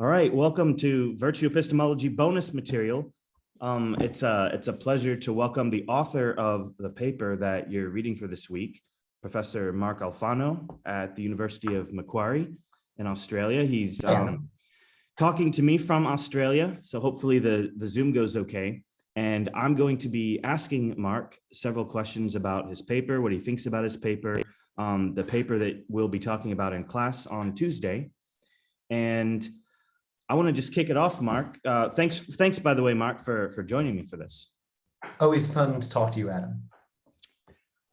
All right, welcome to Virtue Epistemology bonus material. It's a pleasure to welcome the author of the paper that you're reading for this week, Professor Mark Alfano at the University of Macquarie in Australia. He's talking to me from Australia, so hopefully the Zoom goes okay. And I'm going to be asking Mark several questions about his paper, what he thinks about his paper, the paper that we'll be talking about in class on Tuesday. And I want to just kick it off, Mark. Thanks, by the way, Mark, for joining me for this. Always fun to talk to you, Adam.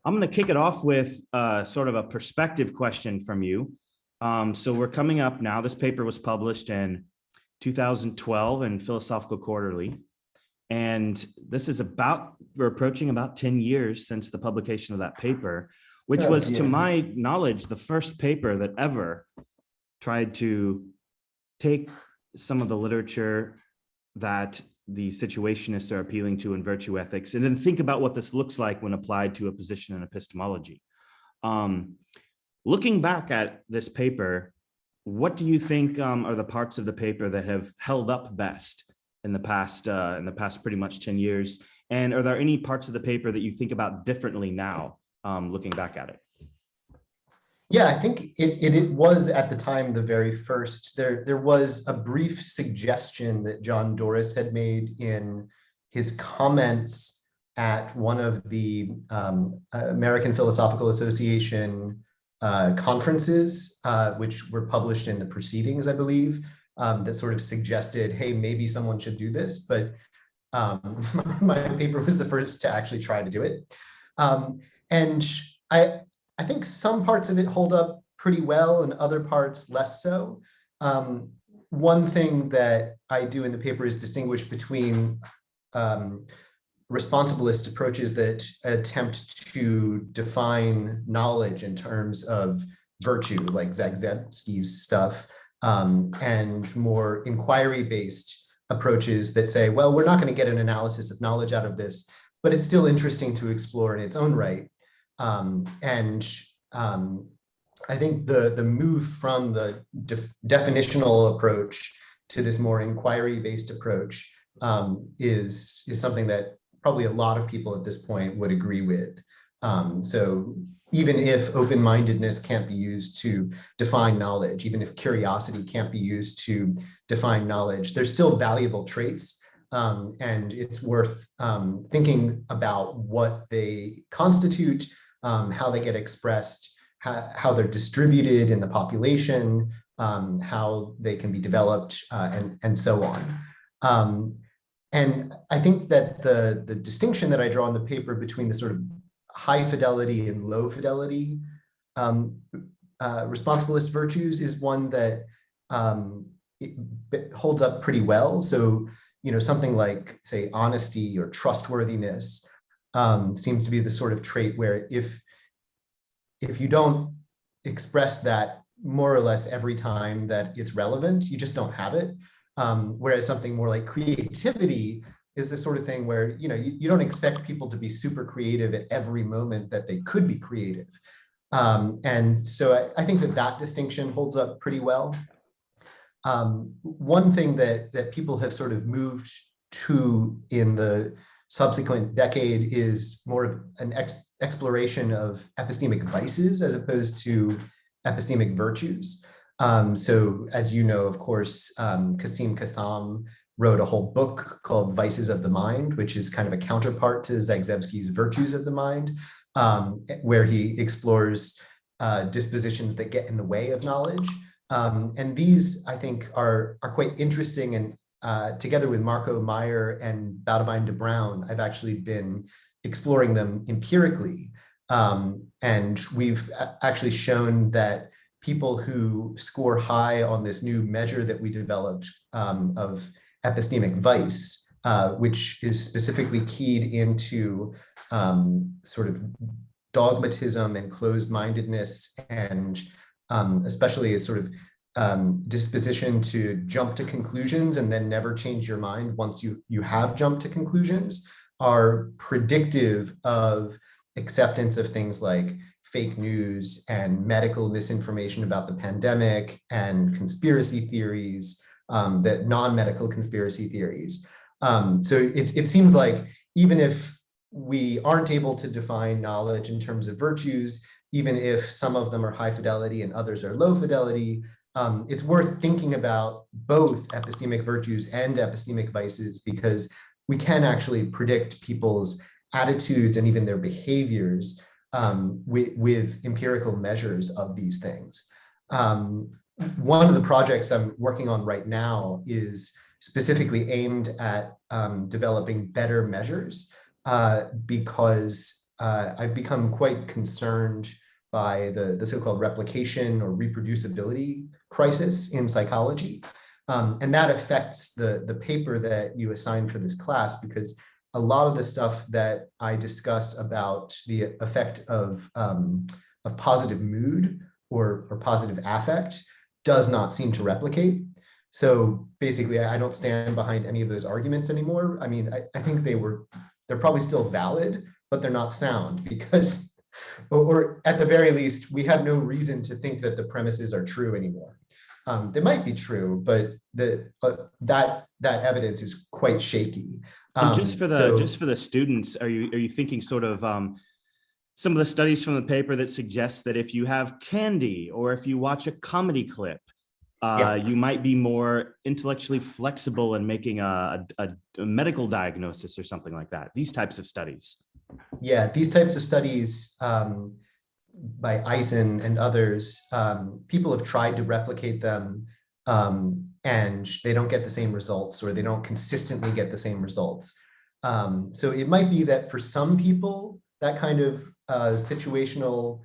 I'm going to kick it off with sort of a perspective question from you. So we're coming up now. This paper was published in 2012 in Philosophical Quarterly. And this is we're approaching about 10 years since the publication of that paper, which was, to my knowledge, the first paper that ever tried to take some of the literature that the situationists are appealing to in virtue ethics, and then think about what this looks like when applied to a position in epistemology. Looking back at this paper, what do you think are the parts of the paper that have held up best in the past pretty much 10 years? And are there any parts of the paper that you think about differently now, looking back at it? Yeah, I think it was at the time the very first. There was a brief suggestion that John Doris had made in his comments at one of the American Philosophical Association conferences, which were published in the proceedings, I believe, that sort of suggested, hey, maybe someone should do this. But my paper was the first to actually try to do it. And I think some parts of it hold up pretty well and other parts less so. One thing that I do in the paper is distinguish between responsibilist approaches that attempt to define knowledge in terms of virtue, like Zagzebski's stuff, and more inquiry-based approaches that say, well, we're not going to get an analysis of knowledge out of this, but it's still interesting to explore in its own right. I think the move from the definitional approach to this more inquiry-based approach is something that probably a lot of people at this point would agree with. So even if open-mindedness can't be used to define knowledge, even if curiosity can't be used to define knowledge, there's still valuable traits. And it's worth thinking about what they constitute, how they get expressed, how they're distributed in the population, how they can be developed, and so on. And I think that the distinction that I draw in the paper between the sort of high fidelity and low fidelity responsibilist virtues is one that it holds up pretty well. So, something like, say, honesty or trustworthiness seems to be the sort of trait where if you don't express that more or less every time that it's relevant, you just don't have it. Whereas something more like creativity is the sort of thing where you don't expect people to be super creative at every moment that they could be creative. And so I think that distinction holds up pretty well. One thing that people have sort of moved to in the subsequent decade is more of an exploration of epistemic vices as opposed to epistemic virtues. So as you know, of course, Kasim Kassam wrote a whole book called Vices of the Mind, which is kind of a counterpart to Zagzebski's Virtues of the Mind, where he explores dispositions that get in the way of knowledge. And these, I think, are quite interesting. And together with Marco Meyer and Boudewijn de Bruin, I've actually been exploring them empirically. And we've actually shown that people who score high on this new measure that we developed of epistemic vice, which is specifically keyed into sort of dogmatism and closed-mindedness, and especially a sort of disposition to jump to conclusions and then never change your mind once you have jumped to conclusions, are predictive of acceptance of things like fake news and medical misinformation about the pandemic and conspiracy theories, that non-medical conspiracy theories. So it seems like even if we aren't able to define knowledge in terms of virtues, even if some of them are high fidelity and others are low fidelity, it's worth thinking about both epistemic virtues and epistemic vices, because we can actually predict people's attitudes and even their behaviors with empirical measures of these things. One of the projects I'm working on right now is specifically aimed at developing better measures because I've become quite concerned by the so-called replication or reproducibility crisis in psychology. And that affects the paper that you assigned for this class, because a lot of the stuff that I discuss about the effect of positive mood or positive affect does not seem to replicate. So basically, I don't stand behind any of those arguments anymore. I mean, I think they're probably still valid, but they're not sound, because, or at the very least, we have no reason to think that the premises are true anymore. They might be true, but that evidence is quite shaky. And just for the students, are you thinking sort of some of the studies from the paper that suggest that if you have candy or if you watch a comedy clip, you might be more intellectually flexible in making a medical diagnosis or something like that? These types of studies. Yeah, these types of studies by Eisen and others, people have tried to replicate them and they don't get the same results, or they don't consistently get the same results. So it might be that for some people, that kind of situational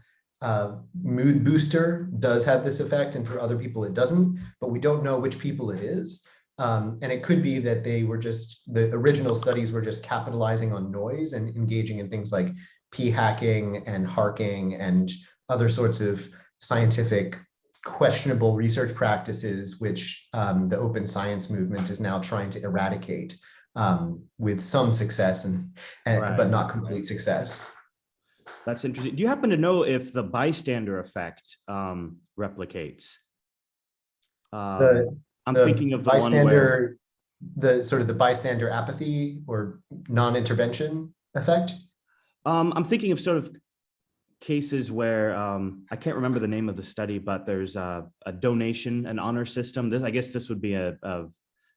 mood booster does have this effect, and for other people it doesn't, but we don't know which people it is. And it could be that the original studies were just capitalizing on noise and engaging in things like p-hacking and harking and other sorts of scientific questionable research practices, which the open science movement is now trying to eradicate with some success Right. but not complete success. That's interesting. Do you happen to know if the bystander effect replicates? I'm thinking of the bystander, the bystander apathy or non-intervention effect. I'm thinking of sort of cases where I can't remember the name of the study, but there's a donation, an honor system. I guess this would be a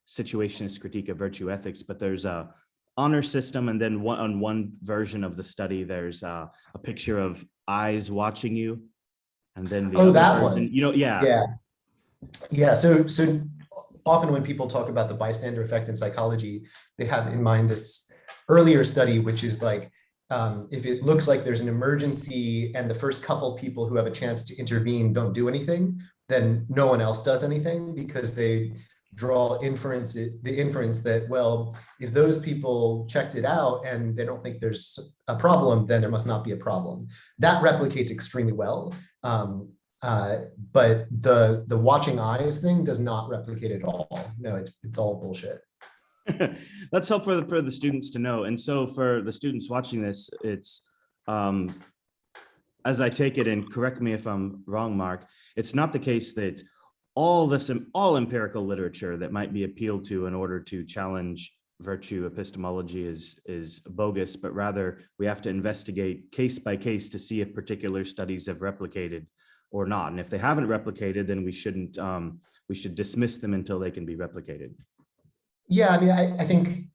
situationist critique of virtue ethics, but there's a honor system, and then on one version of the study, there's a picture of eyes watching you, and then the that version, one. Yeah. So often when people talk about the bystander effect in psychology, they have in mind this earlier study, which is like, if it looks like there's an emergency and the first couple people who have a chance to intervene don't do anything, then no one else does anything, because they draw the inference that, well, if those people checked it out and they don't think there's a problem, then there must not be a problem. That replicates extremely well. But the watching eyes thing does not replicate at all. No, it's all bullshit. That's helpful for the students to know. And so for the students watching this, it's, as I take it, and correct me if I'm wrong, Mark, it's not the case that all empirical literature that might be appealed to in order to challenge virtue epistemology is bogus, but rather we have to investigate case by case to see if particular studies have replicated or not. And if they haven't replicated, then we should dismiss them until they can be replicated. Yeah, I mean, I think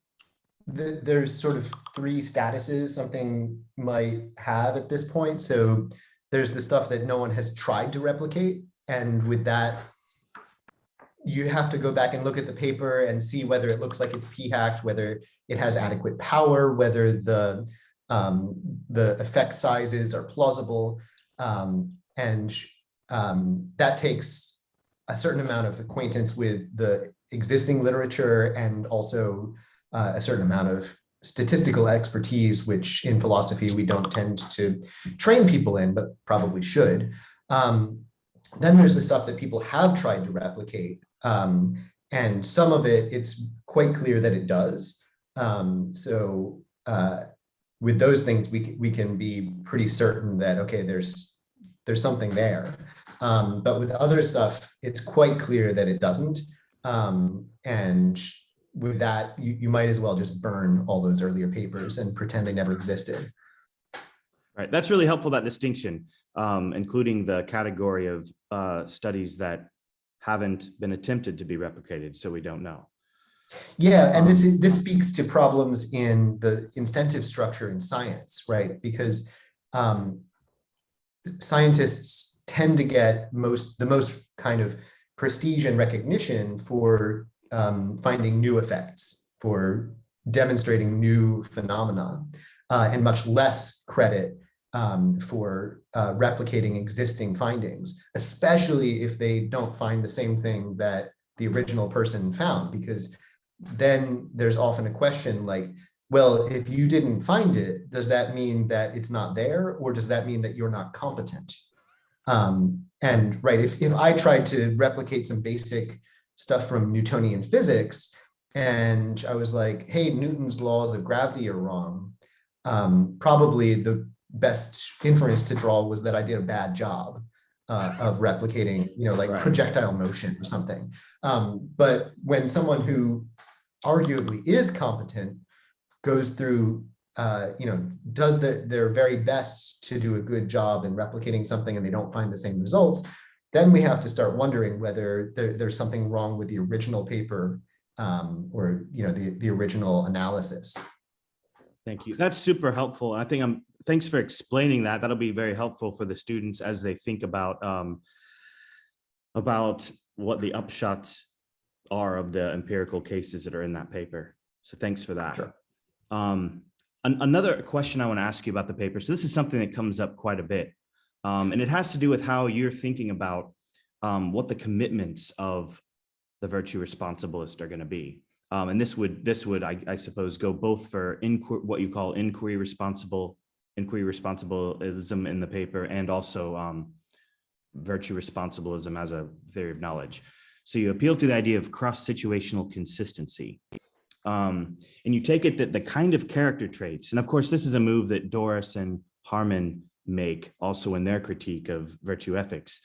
there's sort of three statuses something might have at this point. So there's the stuff that no one has tried to replicate. And with that, you have to go back and look at the paper and see whether it looks like it's p-hacked, whether it has adequate power, whether the effect sizes are plausible. And that takes a certain amount of acquaintance with the existing literature and also a certain amount of statistical expertise, which in philosophy we don't tend to train people in, but probably should. Then there's the stuff that people have tried to replicate. And some of it, it's quite clear that it does. So with those things, we can be pretty certain that, okay, there's something there. But with other stuff, it's quite clear that it doesn't. And with that, you might as well just burn all those earlier papers and pretend they never existed. Right. That's really helpful, that distinction, including the category of studies that haven't been attempted to be replicated, so we don't know. Yeah, and this speaks to problems in the incentive structure in science, right? Because scientists tend to get the most kind of prestige and recognition for finding new effects, for demonstrating new phenomena, and much less credit for replicating existing findings, especially if they don't find the same thing that the original person found, because then there's often a question like, well, if you didn't find it, does that mean that it's not there, or does that mean that you're not competent? And right, if I tried to replicate some basic stuff from Newtonian physics, and I was like, hey, Newton's laws of gravity are wrong, probably the best inference to draw was that I did a bad job of replicating, like Right. projectile motion or something. But when someone who arguably is competent goes through, does their very best to do a good job in replicating something and they don't find the same results, then we have to start wondering whether there's something wrong with the original paper or the original analysis. Thank you. That's super helpful. I think thanks for explaining that. That'll be very helpful for the students as they think about what the upshots are of the empirical cases that are in that paper. So thanks for that. Sure. Another question I want to ask you about the paper. So this is something that comes up quite a bit, and it has to do with how you're thinking about what the commitments of the virtue responsibilist are going to be. And this would, I suppose, go both for what you call inquiry responsibilism in the paper, and also virtue responsibilism as a theory of knowledge. So you appeal to the idea of cross-situational consistency. And you take it that the kind of character traits, and of course, this is a move that Doris and Harman make also in their critique of virtue ethics.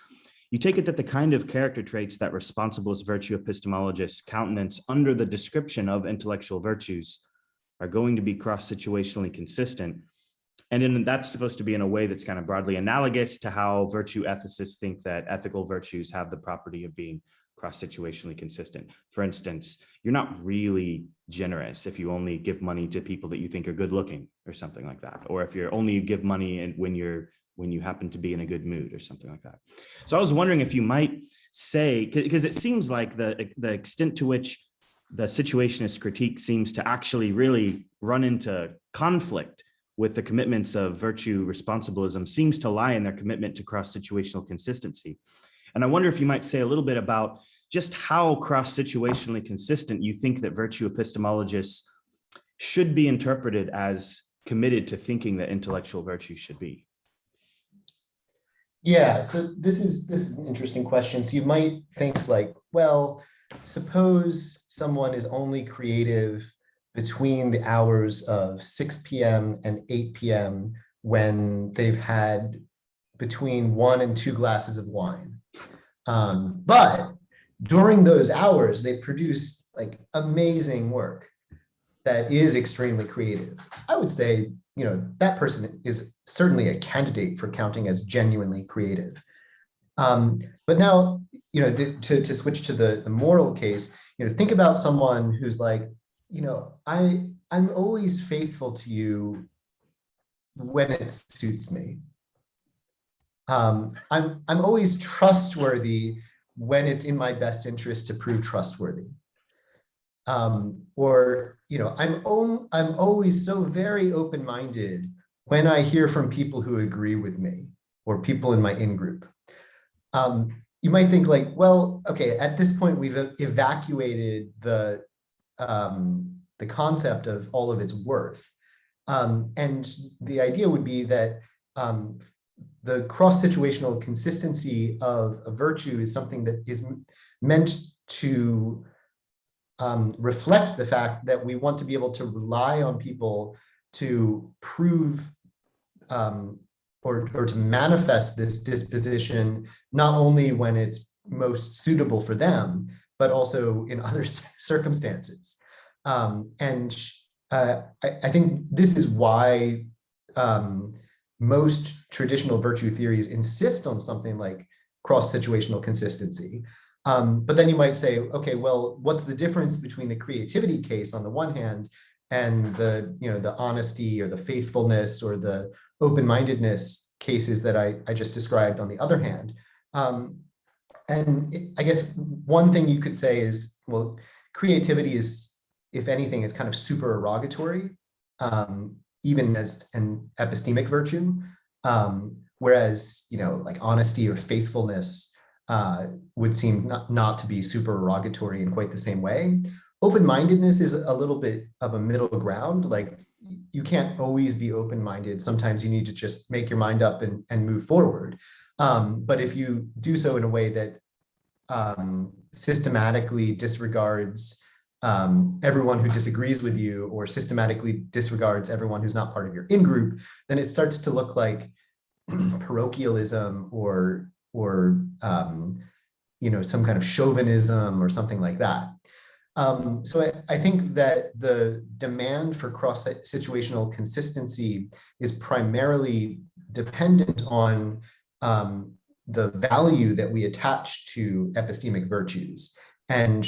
You take it that the kind of character traits that responsibilist virtue epistemologists countenance under the description of intellectual virtues are going to be cross-situationally consistent. And then that's supposed to be in a way that's kind of broadly analogous to how virtue ethicists think that ethical virtues have the property of being cross-situationally consistent. For instance, you're not really generous if you only give money to people that you think are good looking or something like that. Or if you only give money when you happen to be in a good mood or something like that. So I was wondering if you might say, because it seems like the extent to which the situationist critique seems to actually really run into conflict with the commitments of virtue responsibilism seems to lie in their commitment to cross-situational consistency. And I wonder if you might say a little bit about just how cross-situationally consistent you think that virtue epistemologists should be interpreted as committed to thinking that intellectual virtue should be. Yeah, so this is an interesting question. So you might think like, well, suppose someone is only creative between the hours of 6 p.m. and 8 p.m. when they've had between 1 and 2 glasses of wine. But during those hours, they produce like amazing work that is extremely creative. I would say, that person is certainly a candidate for counting as genuinely creative. But now, to switch to the moral case, think about someone who's like, I'm always faithful to you when it suits me. I'm always trustworthy when it's in my best interest to prove trustworthy. Or I'm always so very open-minded when I hear from people who agree with me or people in my in-group. You might think like, well, okay, at this point we've evacuated the concept of all of its worth. And the idea would be that the cross-situational consistency of a virtue is something that is meant to reflect the fact that we want to be able to rely on people to prove or to manifest this disposition, not only when it's most suitable for them, but also in other circumstances. I think this is why most traditional virtue theories insist on something like cross-situational consistency. But then you might say, okay, well, what's the difference between the creativity case on the one hand and the honesty or the faithfulness or the open-mindedness cases that I just described on the other hand? I guess one thing you could say is, well, creativity is, if anything, is kind of supererogatory, even as an epistemic virtue, whereas like honesty or faithfulness would seem not to be supererogatory in quite the same way. Open-mindedness is a little bit of a middle ground. Like, you can't always be open-minded. Sometimes you need to just make your mind up and move forward. But if you do so in a way that systematically disregards everyone who disagrees with you, or systematically disregards everyone who's not part of your in-group, then it starts to look like parochialism or some kind of chauvinism or something like that. So I think that the demand for cross-situational consistency is primarily dependent on the value that we attach to epistemic virtues. And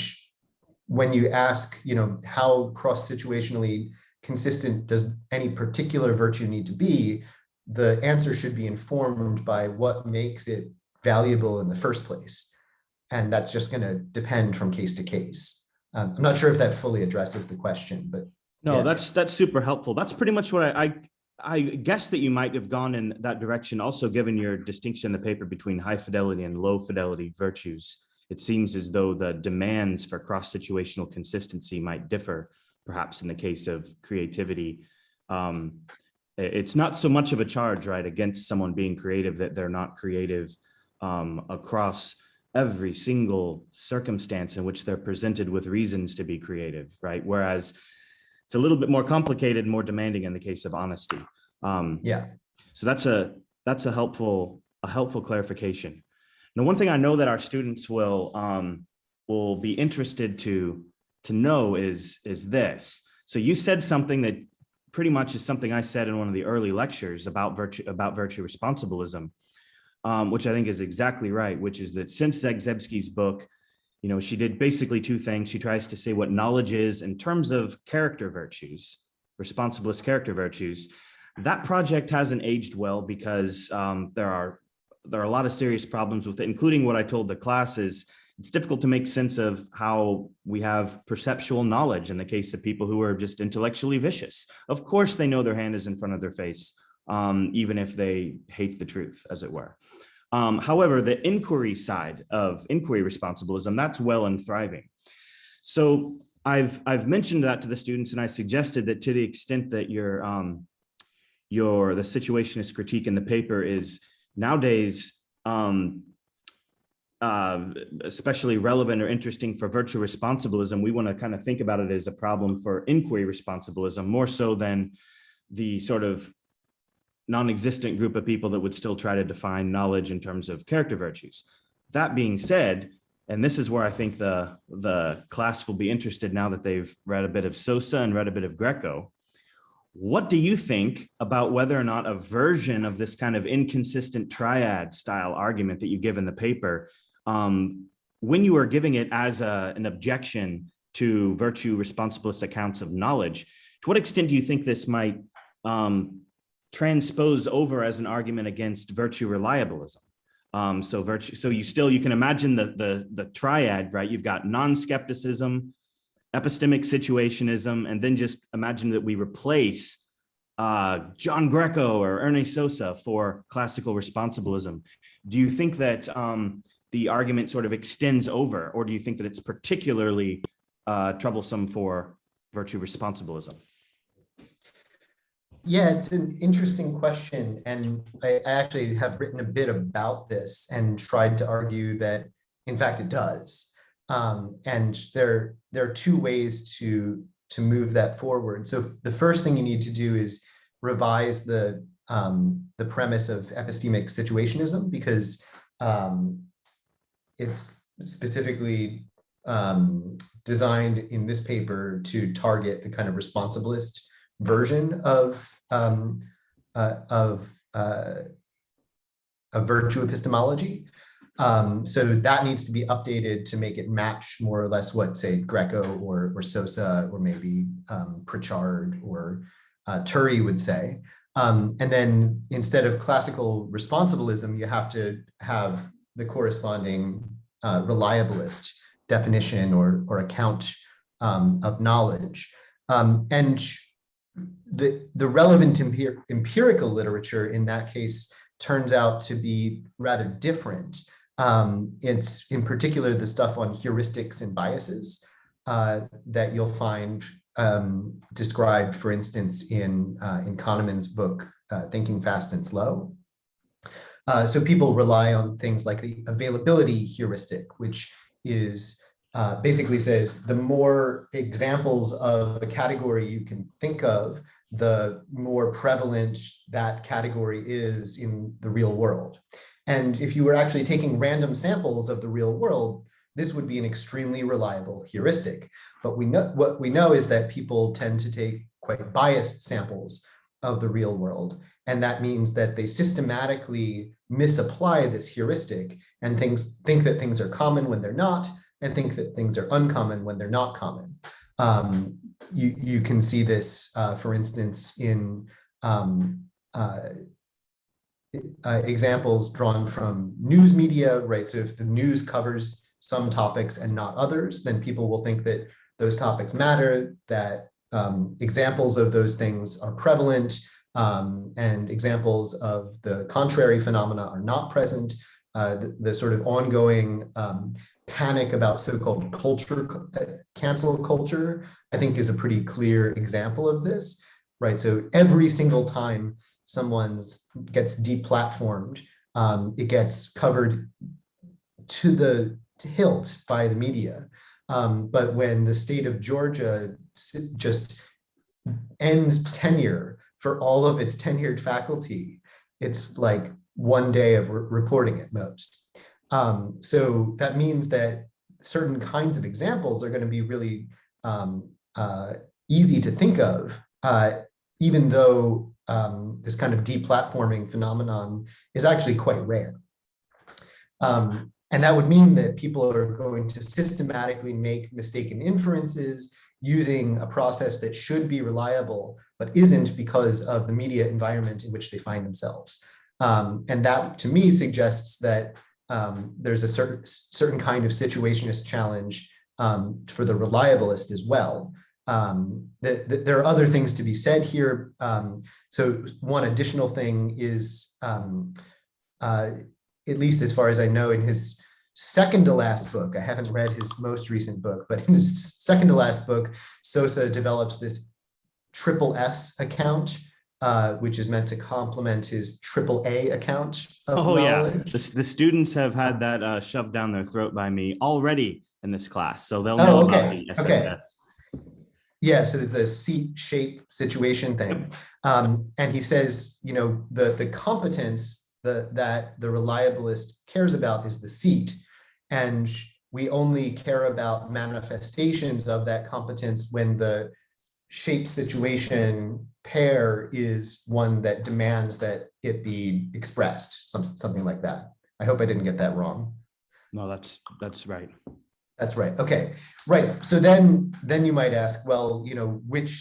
when you ask, how cross-situationally consistent does any particular virtue need to be, the answer should be informed by what makes it valuable in the first place. And that's just going to depend from case to case. I'm not sure if that fully addresses the question, but no, yeah. that's super helpful. That's pretty much what I guess that you might have gone in that direction, also given your distinction in the paper between high fidelity and low fidelity virtues. It seems as though the demands for cross-situational consistency might differ, perhaps in the case of creativity. It's not so much of a charge, right, against someone being creative that they're not creative across every single circumstance in which they're presented with reasons to be creative, right? Whereas it's a little bit more complicated, more demanding in the case of honesty. Yeah. So that's a helpful clarification. Now, one thing I know that our students will be interested to know is this. So you said something that pretty much is something I said in one of the early lectures about virtue responsibilism, which I think is exactly right, which is that since Zagzebski's book, she did basically two things. She tries to say what knowledge is in terms of character virtues, responsibilist character virtues. That project hasn't aged well because there are a lot of serious problems with it, including what I told the class is it's difficult to make sense of how we have perceptual knowledge in the case of people who are just intellectually vicious. Of course, they know their hand is in front of their face, even if they hate the truth, as it were. However, the inquiry side of inquiry responsibilism, that's well and thriving. So I've mentioned that to the students, and I suggested that to the extent that the situationist critique in the paper is nowadays especially relevant or interesting for virtue responsibilism, we want to kind of think about it as a problem for inquiry responsibilism, more so than the sort of non-existent group of people that would still try to define knowledge in terms of character virtues. That being said, and this is where I think the class will be interested now that they've read a bit of Sosa and read a bit of Greco. What do you think about whether or not a version of this kind of inconsistent triad style argument that you give in the paper, when you are giving it as an objection to virtue responsibilist accounts of knowledge, to what extent do you think this might transpose over as an argument against virtue reliabilism? So you can imagine the triad, right? You've got non-skepticism, epistemic situationism, and then just imagine that we replace John Greco or Ernest Sosa for classical responsibilism. Do you think that the argument sort of extends over, or do you think that it's particularly troublesome for virtue responsibilism? Yeah, it's an interesting question. And I actually have written a bit about this and tried to argue that, in fact, it does. And there are two ways to move that forward. So the first thing you need to do is revise the premise of epistemic situationism, because it's specifically designed in this paper to target the kind of responsibilist version of virtue epistemology. So that needs to be updated to make it match more or less what, say, Greco or Sosa or maybe Pritchard or Turry would say. And then instead of classical responsibilism, you have to have the corresponding reliabilist definition or account of knowledge. And the relevant empirical literature in that case turns out to be rather different. It's in particular the stuff on heuristics and biases that you'll find described, for instance, in Kahneman's book, Thinking Fast and Slow. So people rely on things like the availability heuristic, which is basically says the more examples of a category you can think of, the more prevalent that category is in the real world. And if you were actually taking random samples of the real world, this would be an extremely reliable heuristic. But what we know is that people tend to take quite biased samples of the real world. And that means that they systematically misapply this heuristic and think that things are common when they're not, and think that things are uncommon when they're not common. You can see this, for instance, in examples drawn from news media, right? So if the news covers some topics and not others, then people will think that those topics matter, that examples of those things are prevalent, and examples of the contrary phenomena are not present. The sort of ongoing panic about so-called cancel culture, I think is a pretty clear example of this, right? So every single time someone gets deplatformed, it gets covered to the hilt by the media. But when the state of Georgia just ends tenure for all of its tenured faculty, it's like one day of reporting at most. So that means that certain kinds of examples are going to be really easy to think of, even though this kind of deplatforming phenomenon is actually quite rare. And that would mean that people are going to systematically make mistaken inferences using a process that should be reliable, but isn't because of the media environment in which they find themselves. And that, to me, suggests that there's a certain kind of situationist challenge for the reliabilist as well. There are other things to be said here. So one additional thing is, at least as far as I know, in his second to last book, I haven't read his most recent book, but in his second to last book, Sosa develops this triple S account, which is meant to complement his triple A account of knowledge. Yeah, the students have had that shoved down their throat by me already in this class, so they'll know about the SSS. Okay. Yeah, so the seat shape situation thing. And he says, you know, the competence that the reliabilist cares about is the seat. And we only care about manifestations of that competence when the shape situation pair is one that demands that it be expressed, something like that. I hope I didn't get that wrong. No, that's right. That's right. Okay, right. So then you might ask, well, you know, which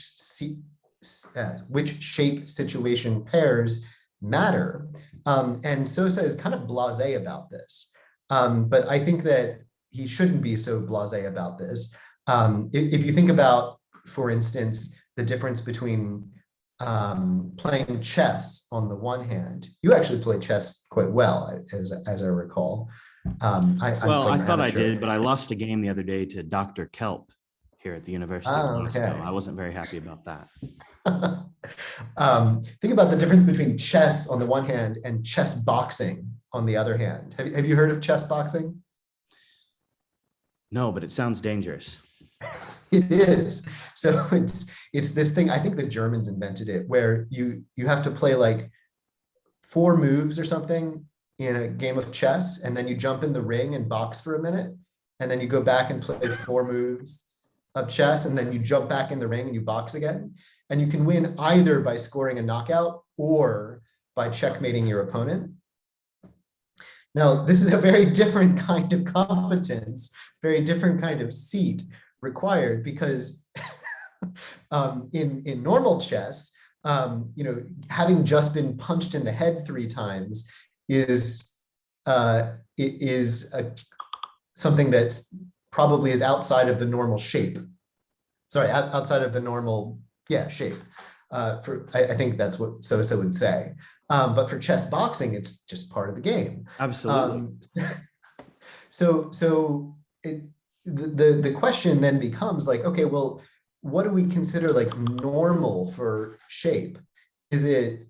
shape situation pairs matter? And Sosa is kind of blasé about this, but I think that he shouldn't be so blasé about this. If you think about, for instance, the difference between playing chess on the one hand, you actually play chess quite well, as I recall. I thought I did, but I lost a game the other day to Dr. Kelp here at the University of Moscow. I wasn't very happy about that. Think about the difference between chess on the one hand and chess boxing on the other hand. Have you heard of chess boxing? No, but it sounds dangerous. It is. So it's this thing, I think the Germans invented it, where you have to play like 4 moves or something in a game of chess, and then you jump in the ring and box for a minute. and then you go back and play 4 moves of chess, and then you jump back in the ring and you box again. And you can win either by scoring a knockout or by checkmating your opponent. Now, this is a very different kind of competence, very different kind of seat required, because in normal chess, having just been punched in the head 3 times is something that's probably is outside of the normal shape. Sorry, outside of the normal, shape. I think that's what Sosa would say. But for chess boxing, it's just part of the game. Absolutely. The question then becomes like, okay, well, what do we consider like normal for shape? Is it,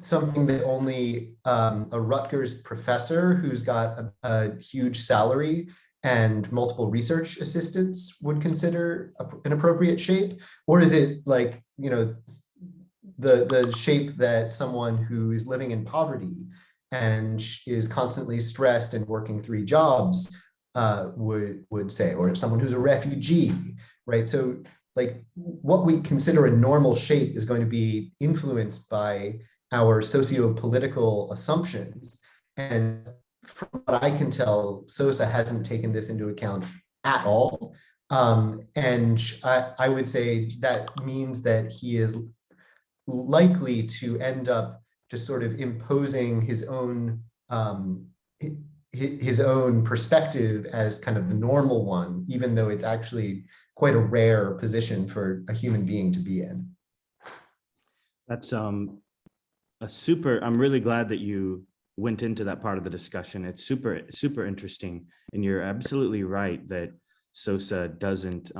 something that only a Rutgers professor who's got a huge salary and multiple research assistants would consider an appropriate shape? Or is it like, the shape that someone who is living in poverty and is constantly stressed and working 3 jobs would say, or someone who's a refugee, right? So like what we consider a normal shape is going to be influenced by our socio-political assumptions. And from what I can tell, Sosa hasn't taken this into account at all. And I would say that means that he is likely to end up just sort of imposing his own perspective as kind of the normal one, even though it's actually quite a rare position for a human being to be in. That's I'm really glad that you went into that part of the discussion. It's super interesting. And you're absolutely right that Sosa doesn't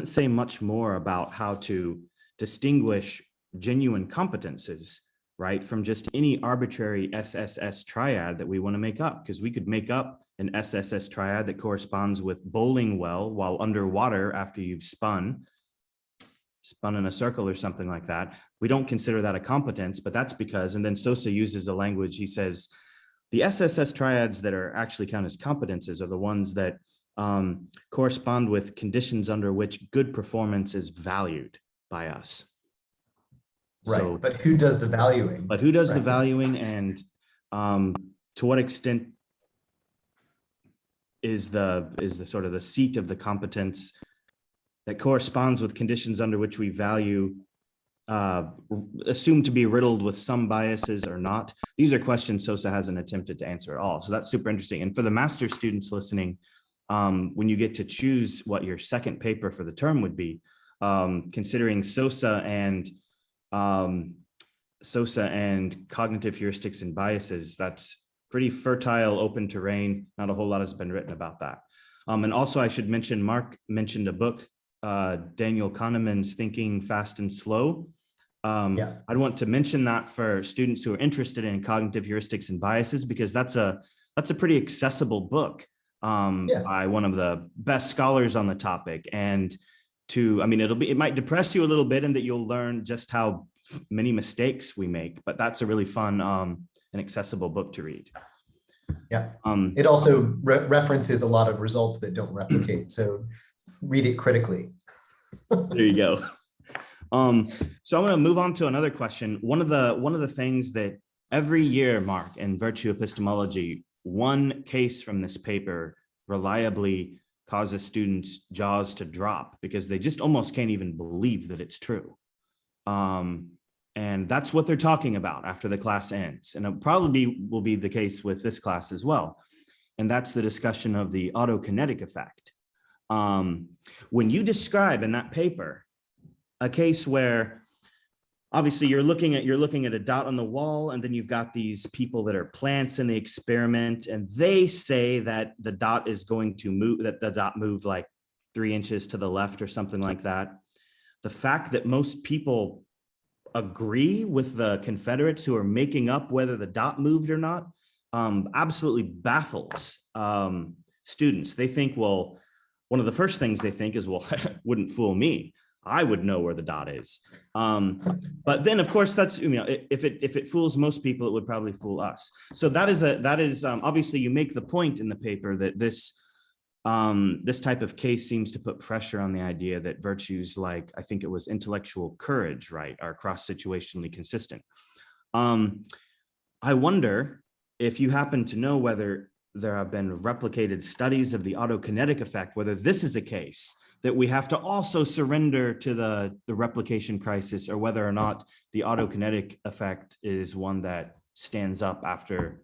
say much more about how to distinguish genuine competences, right, from just any arbitrary SSS triad that we want to make up, because we could make up an SSS triad that corresponds with bowling well while underwater after you've spun in a circle or something like that. We don't consider that a competence, but that's because, and then Sosa uses the language, he says, the SSS triads that are actually counted as competences are the ones that correspond with conditions under which good performance is valued by us. Right, So, but who does the valuing? But who does the Right. valuing, and to what extent is the sort of the seat of the competence that corresponds with conditions under which we value assumed to be riddled with some biases or not? These are questions Sosa hasn't attempted to answer at all. So that's super interesting. And for the master's students listening, when you get to choose what your second paper for the term would be, considering Sosa and cognitive heuristics and biases, that's pretty fertile, open terrain. Not a whole lot has been written about that. And also I should mention, Mark mentioned a book, Daniel Kahneman's Thinking Fast and Slow. I'd want to mention that for students who are interested in cognitive heuristics and biases, because that's a pretty accessible book by one of the best scholars on the topic. And it might depress you a little bit in that you'll learn just how many mistakes we make, but that's a really fun and accessible book to read. Yeah. It also references a lot of results that don't replicate. So read it critically. There you go. So I'm going to move on to another question. One of the things that every year, Mark, in virtue epistemology, one case from this paper reliably causes students' jaws to drop because they just almost can't even believe that it's true. And that's what they're talking about after the class ends. And it probably will be the case with this class as well. And that's the discussion of the autokinetic effect. When you describe in that paper a case where obviously you're looking at a dot on the wall, and then you've got these people that are plants in the experiment, and they say that the dot is going to move, that the dot moved like 3 inches to the left or something like that. The fact that most people agree with the Confederates who are making up whether the dot moved or not absolutely baffles students. They think, well, one of the first things they think is, well, wouldn't fool me. I would know where the dot is. But then, of course, that's, if it fools most people, it would probably fool us. So that is obviously you make the point in the paper that this this type of case seems to put pressure on the idea that virtues like, I think it was intellectual courage, right, are cross-situationally consistent. I wonder if you happen to know whether there have been replicated studies of the autokinetic effect, whether this is a case that we have to also surrender to the replication crisis, or whether or not the autokinetic effect is one that stands up after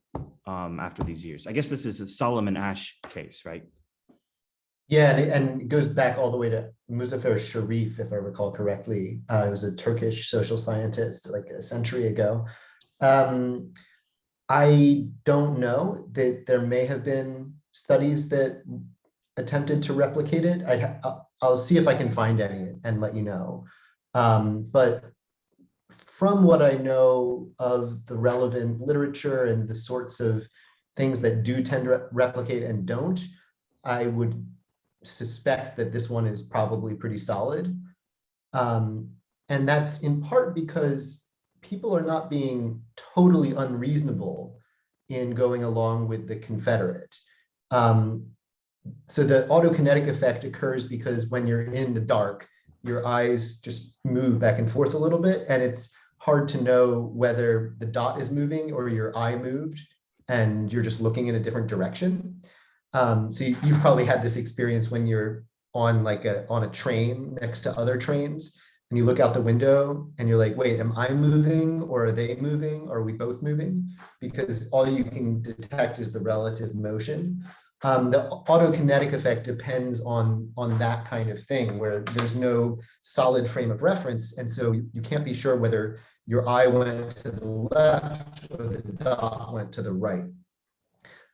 these years. I guess this is a Solomon Asch case, right? Yeah, and it goes back all the way to Muzaffer Sharif, if I recall correctly. He was a Turkish social scientist like a century ago. I don't know that there may have been studies that attempted to replicate it. I'll see if I can find any and let you know. But from what I know of the relevant literature and the sorts of things that do tend to replicate and don't, I would suspect that this one is probably pretty solid. And that's in part because people are not being totally unreasonable in going along with the Confederate. So the autokinetic effect occurs because when you're in the dark, your eyes just move back and forth a little bit, and it's hard to know whether the dot is moving or your eye moved, and you're just looking in a different direction. So you've probably had this experience when you're on on a train next to other trains, and you look out the window and you're like, wait, am I moving or are they moving? Or are we both moving? Because all you can detect is the relative motion. The autokinetic effect depends on that kind of thing, where there's no solid frame of reference. And so you can't be sure whether your eye went to the left or the dot went to the right.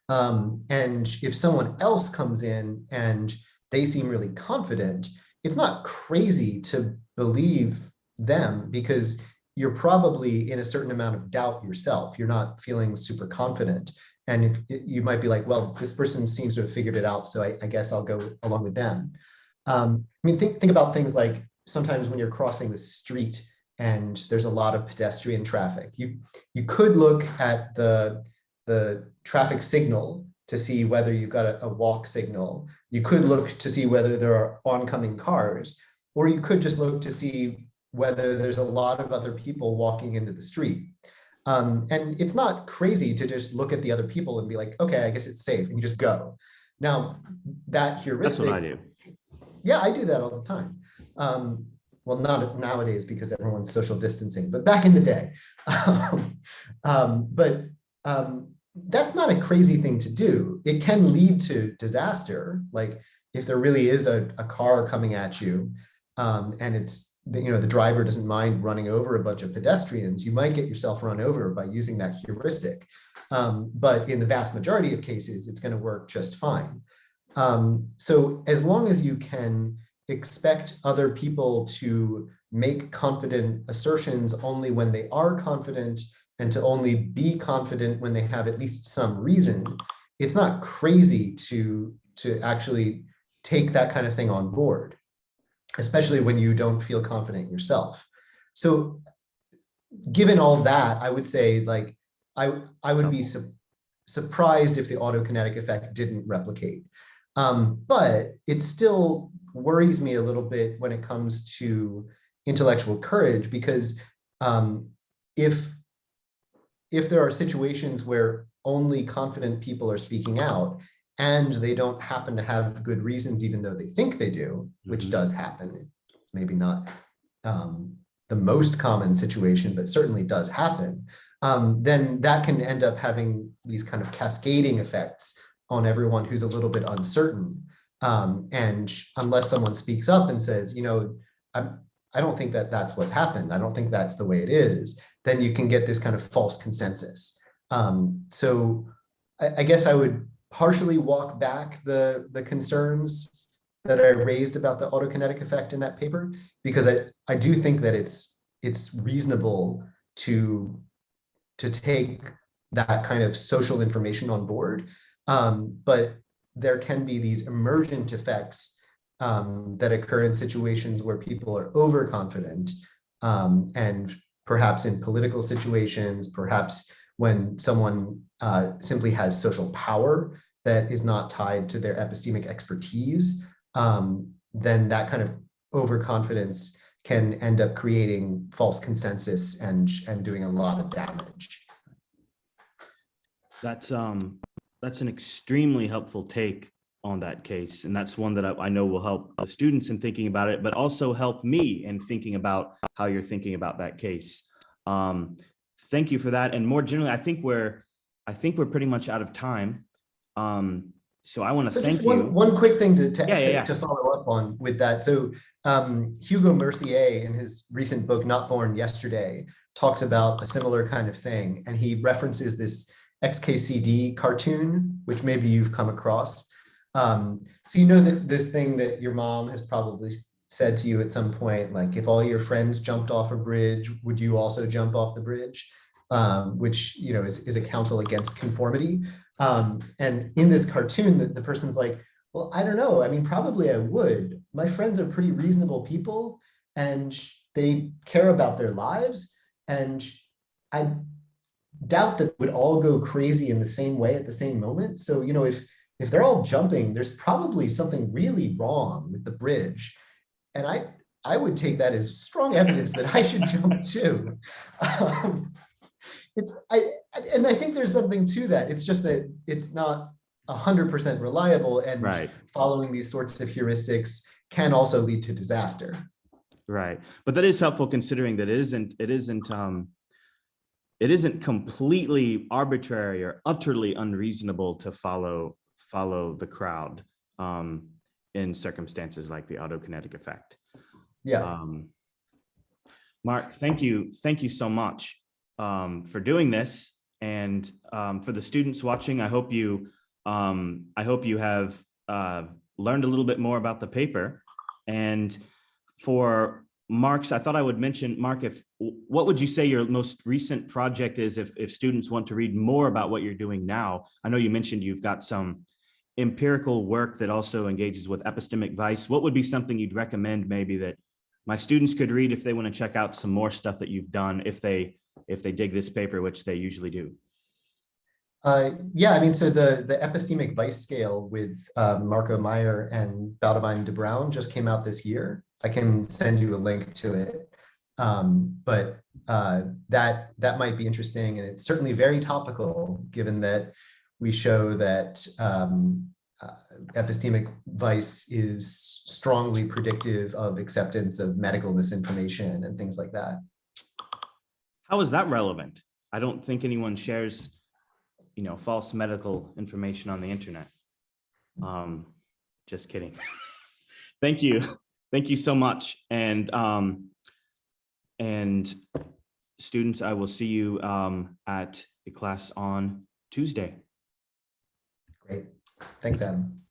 And if someone else comes in and they seem really confident, it's not crazy to believe them, because you're probably in a certain amount of doubt yourself. You're not feeling super confident. And if you might be like, well, this person seems to have figured it out, so I guess I'll go along with them. I mean, think about things like sometimes when you're crossing the street and there's a lot of pedestrian traffic, you could look at the traffic signal to see whether you've got a walk signal. You could look to see whether there are oncoming cars, or you could just look to see whether there's a lot of other people walking into the street. And it's not crazy to just look at the other people and be like, okay, I guess it's safe, and you just go. Now, that heuristic. That's what I do. Yeah, I do that all the time. Well, not nowadays because everyone's social distancing, but back in the day. That's not a crazy thing to do. It can lead to disaster. Like if there really is a car coming at you, and it's, the driver doesn't mind running over a bunch of pedestrians, you might get yourself run over by using that heuristic. But in the vast majority of cases, it's going to work just fine. So as long as you can expect other people to make confident assertions only when they are confident, and to only be confident when they have at least some reason, it's not crazy to actually take that kind of thing on board, especially when you don't feel confident yourself. So given all that, I would say, like, I would be surprised if the autokinetic effect didn't replicate. But it still worries me a little bit when it comes to intellectual courage, because if there are situations where only confident people are speaking out and they don't happen to have good reasons, even though they think they do, which does happen. It's maybe not the most common situation, but certainly does happen. Then that can end up having these kind of cascading effects on everyone who's a little bit uncertain. And unless someone speaks up and says, I don't think that that's what happened, I don't think that's the way it is, then you can get this kind of false consensus. So I guess I would partially walk back the concerns that I raised about the autokinetic effect in that paper, because I do think that it's reasonable to take that kind of social information on board. But there can be these emergent effects that occur in situations where people are overconfident, and perhaps in political situations, perhaps when someone simply has social power that is not tied to their epistemic expertise, then that kind of overconfidence can end up creating false consensus and doing a lot of damage. That's an extremely helpful take on that case. And that's one that I know will help the students in thinking about it, but also help me in thinking about how you're thinking about that case. Thank you for that. And more generally, I think we're pretty much out of time. So I want to thank you. One quick thing to Yeah. follow up on with that. So Hugo Mercier, in his recent book, Not Born Yesterday, talks about a similar kind of thing. And he references this XKCD cartoon, which maybe you've come across. So you know that this thing that your mom has probably said to you at some point, like, if all your friends jumped off a bridge, would you also jump off the bridge? Which, you know, is a counsel against conformity. And in this cartoon, the person's like, well, I don't know. I mean, probably I would. My friends are pretty reasonable people and they care about their lives. And I doubt that would all go crazy in the same way at the same moment. So, you know, if they're all jumping, there's probably something really wrong with the bridge. And I would take that as strong evidence that I should jump too. And I think there's something to that. It's just that it's not 100% reliable, and Right. Following these sorts of heuristics can also lead to disaster. Right. But that is helpful, considering that it isn't completely arbitrary or utterly unreasonable to follow the crowd in circumstances like the autokinetic effect. Yeah. Mark, thank you so much for doing this, and for the students watching, I hope you have learned a little bit more about the paper. And for Mark's, I thought I would mention, Mark, what would you say your most recent project is if students want to read more about what you're doing now? I know you mentioned you've got some empirical work that also engages with epistemic vice. What would be something you'd recommend maybe that my students could read if they want to check out some more stuff that you've done, if they dig this paper, which they usually do? Yeah, I mean, so the epistemic vice scale with Marco Meyer and Boudewijn de Bruin just came out this year. I can send you a link to it. But that might be interesting, and it's certainly very topical, given that we show that epistemic vice is strongly predictive of acceptance of medical misinformation and things like that. How is that relevant? I don't think anyone shares, you know, false medical information on the internet. Just kidding. Thank you so much. And students, I will see you at the class on Tuesday. Great. Thanks, Adam.